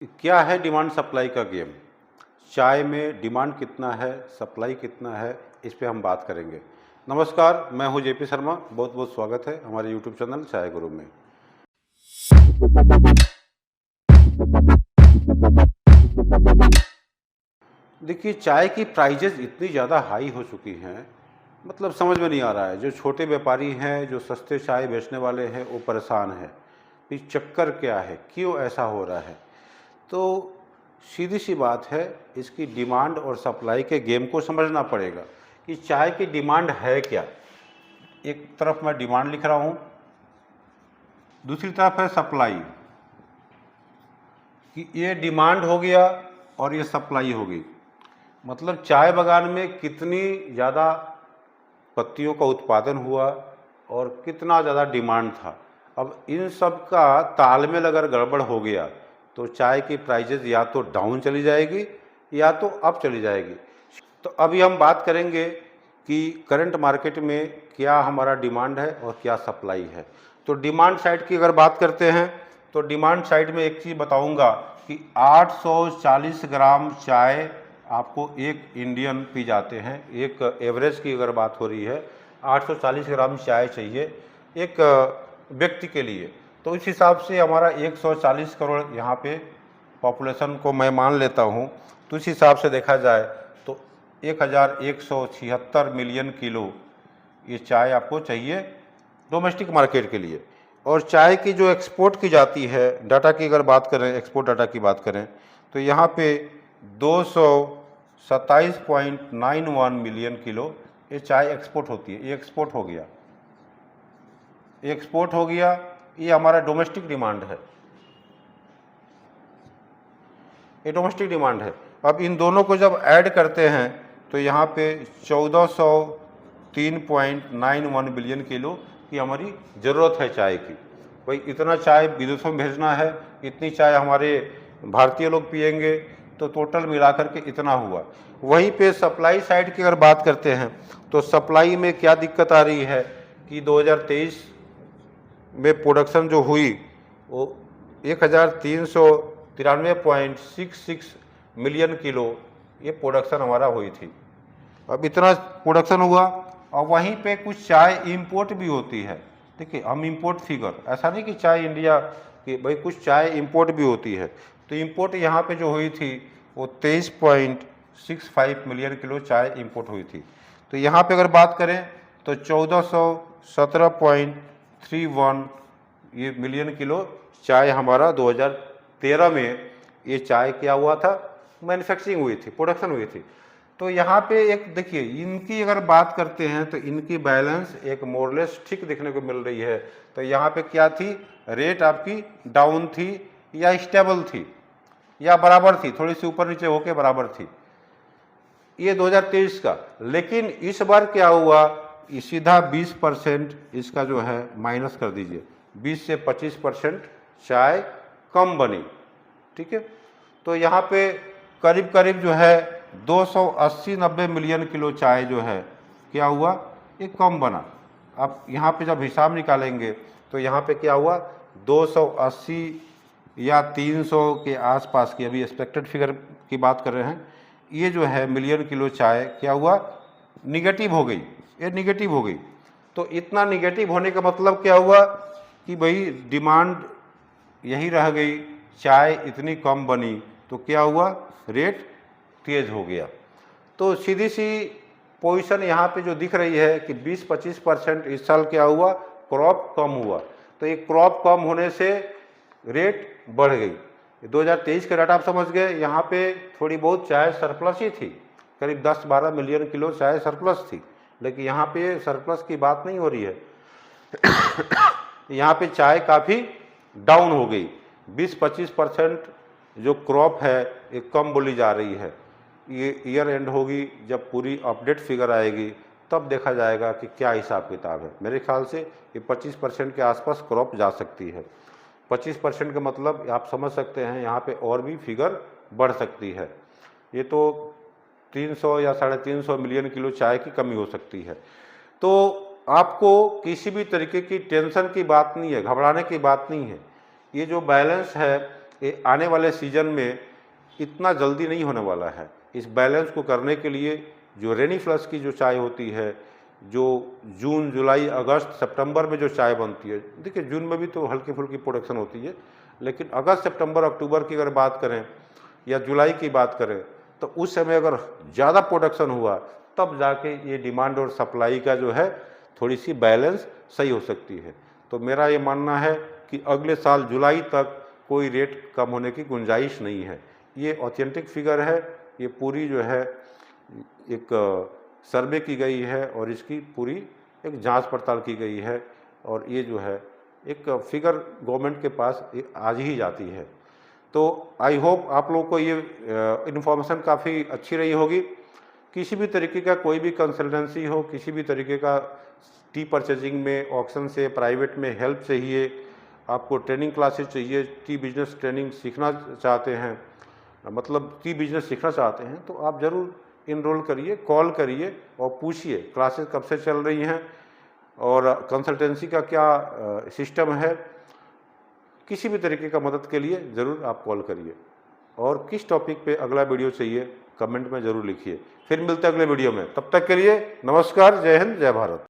क्या है demand supply का गेम? चाय में डिमांड कितना है, सप्लाई कितना है, इस पे हम बात करेंगे। नमस्कार, मैं हूं जेपी शर्मा। बहुत बहुत स्वागत है हमारे यूट्यूब चैनल चाय गुरु में। देखिए, चाय की प्राइजेज इतनी ज़्यादा हाई हो चुकी हैं, मतलब समझ में नहीं आ रहा है। जो छोटे व्यापारी हैं, जो सस्ते चाय बेचने वाले हैं, वो परेशान हैं कि चक्कर क्या है, क्यों ऐसा हो रहा है। तो सीधी सी बात है, इसकी डिमांड और सप्लाई के गेम को समझना पड़ेगा कि चाय की डिमांड है क्या। एक तरफ मैं डिमांड लिख रहा हूँ, दूसरी तरफ है सप्लाई, कि ये डिमांड हो गया और ये सप्लाई हो गई। मतलब चाय बागान में कितनी ज़्यादा पत्तियों का उत्पादन हुआ और कितना ज़्यादा डिमांड था। अब इन सब का तालमेल अगर गड़बड़ हो गया तो चाय की प्राइजेज या तो डाउन चली जाएगी या तो अप चली जाएगी। तो अभी हम बात करेंगे कि करंट मार्केट में क्या हमारा डिमांड है और क्या सप्लाई है। तो डिमांड साइड की अगर बात करते हैं तो डिमांड साइड में एक चीज़ बताऊंगा कि 840 ग्राम चाय आपको एक इंडियन पी जाते हैं। एक एवरेज की अगर बात हो रही है, 840 ग्राम चाय चाहिए एक व्यक्ति के लिए। तो इस हिसाब से हमारा 140 करोड़ यहाँ पे पॉपुलेशन को मैं मान लेता हूँ। तो इस हिसाब से देखा जाए तो 1176 मिलियन किलो ये चाय आपको चाहिए डोमेस्टिक मार्केट के लिए। और चाय की जो एक्सपोर्ट की जाती है, डाटा की अगर बात करें, एक्सपोर्ट डाटा की बात करें, तो यहाँ पे 227.91 मिलियन किलो ये चाय एक्सपोर्ट होती है। ये एक्सपोर्ट हो गया, ये एक्सपोर्ट हो गया। ये हमारा डोमेस्टिक डिमांड है, ये डोमेस्टिक डिमांड है। अब इन दोनों को जब ऐड करते हैं तो यहाँ पे 1403.91 बिलियन किलो की हमारी ज़रूरत है चाय की। भाई इतना चाय विदेशों में भेजना है, इतनी चाय हमारे भारतीय लोग पिएंगे, तो टोटल मिलाकर के इतना हुआ। वहीं पे सप्लाई साइड की अगर बात करते हैं तो सप्लाई में क्या दिक्कत आ रही है कि 2023 में प्रोडक्शन जो हुई वो 1393.66 मिलियन किलो ये प्रोडक्शन हमारा हुई थी। अब इतना प्रोडक्शन हुआ और वहीं पे कुछ चाय इंपोर्ट भी होती है। देखिए, हम इंपोर्ट फिगर, ऐसा नहीं कि चाय इंडिया की, भाई कुछ चाय इंपोर्ट भी होती है। तो इंपोर्ट यहाँ पे जो हुई थी वो 23.65 मिलियन किलो चाय इंपोर्ट हुई थी। तो यहाँ पे अगर बात करें तो 1417.31 ये मिलियन किलो चाय हमारा 2013 में ये चाय क्या हुआ था, मैन्युफैक्चरिंग हुई थी, प्रोडक्शन हुई थी। तो यहाँ पे एक देखिए, इनकी अगर बात करते हैं तो इनकी बैलेंस एक मोरलेस ठीक देखने को मिल रही है। तो यहाँ पे क्या थी, रेट आपकी डाउन थी या स्टेबल थी या बराबर थी, थोड़ी सी ऊपर नीचे होके बराबर थी, ये 2023 का। लेकिन इस बार क्या हुआ, सीधा 20% इसका जो है माइनस कर दीजिए, 20 से 25% चाय कम बनी। ठीक है, तो यहाँ पे करीब करीब जो है 280-90 मिलियन किलो चाय जो है क्या हुआ, ये कम बना। अब यहाँ पे जब हिसाब निकालेंगे तो यहाँ पे क्या हुआ, 280 या 300 के आसपास की, अभी एक्सपेक्टेड फिगर की बात कर रहे हैं, ये जो है मिलियन किलो चाय क्या हुआ, निगेटिव हो गई, ये निगेटिव हो गई। तो इतना निगेटिव होने का मतलब क्या हुआ कि भाई डिमांड यही रह गई, चाय इतनी कम बनी, तो क्या हुआ, रेट तेज हो गया। तो सीधी सी पोजीशन यहाँ पे जो दिख रही है कि 20-25% इस साल क्या हुआ, क्रॉप कम हुआ। तो ये क्रॉप कम होने से रेट बढ़ गई। 2023 का डाटा आप समझ गए, यहाँ पे थोड़ी बहुत चाय सरप्लस ही थी, करीब 10-12 मिलियन किलो चाय सरप्लस थी। लेकिन यहाँ पे सरप्लस की बात नहीं हो रही है, यहाँ पे चाय काफ़ी डाउन हो गई। 20-25% जो क्रॉप है ये कम बोली जा रही है। ये ईयर एंड होगी, जब पूरी अपडेट फिगर आएगी तब देखा जाएगा कि क्या हिसाब किताब है। मेरे ख्याल से ये 25% के आसपास क्रॉप जा सकती है। 25% का मतलब आप समझ सकते हैं, यहाँ पे और भी फिगर बढ़ सकती है। ये तो 300 या 350 मिलियन किलो चाय की कमी हो सकती है। तो आपको किसी भी तरीके की टेंशन की बात नहीं है, घबराने की बात नहीं है। ये जो बैलेंस है ये आने वाले सीजन में इतना जल्दी नहीं होने वाला है। इस बैलेंस को करने के लिए जो रेनी फ्लश की जो चाय होती है, जो जून, जुलाई, अगस्त, सितंबर में जो चाय बनती है, देखिए जून में भी तो हल्की फुल्की प्रोडक्शन होती है, लेकिन अगस्त, सितंबर, अक्टूबर की अगर बात करें या जुलाई की बात करें तो उस समय अगर ज़्यादा प्रोडक्शन हुआ तब जाके ये डिमांड और सप्लाई का जो है थोड़ी सी बैलेंस सही हो सकती है। तो मेरा ये मानना है कि अगले साल जुलाई तक कोई रेट कम होने की गुंजाइश नहीं है। ये ऑथेंटिक फिगर है, ये पूरी जो है एक सर्वे की गई है और इसकी पूरी एक जांच पड़ताल की गई है, और ये जो है एक फिगर गवर्नमेंट के पास आज ही जाती है। तो आई होप आप लोगों को ये इन्फॉर्मेशन काफ़ी अच्छी रही होगी। किसी भी तरीके का कोई भी कंसल्टेंसी हो, किसी भी तरीके का टी परचेजिंग में, ऑक्शन से, प्राइवेट में हेल्प चाहिए, आपको ट्रेनिंग क्लासेस चाहिए, टी बिजनेस ट्रेनिंग सीखना चाहते हैं, मतलब टी बिजनेस सीखना चाहते हैं, तो आप ज़रूर इनरोल करिए, कॉल करिए और पूछिए क्लासेस कब से चल रही हैं और कंसल्टेंसी का क्या सिस्टम है। किसी भी तरीके का मदद के लिए ज़रूर आप कॉल करिए। और किस टॉपिक पे अगला वीडियो चाहिए कमेंट में ज़रूर लिखिए। फिर मिलते हैं अगले वीडियो में, तब तक के लिए नमस्कार, जय हिंद, जय भारत।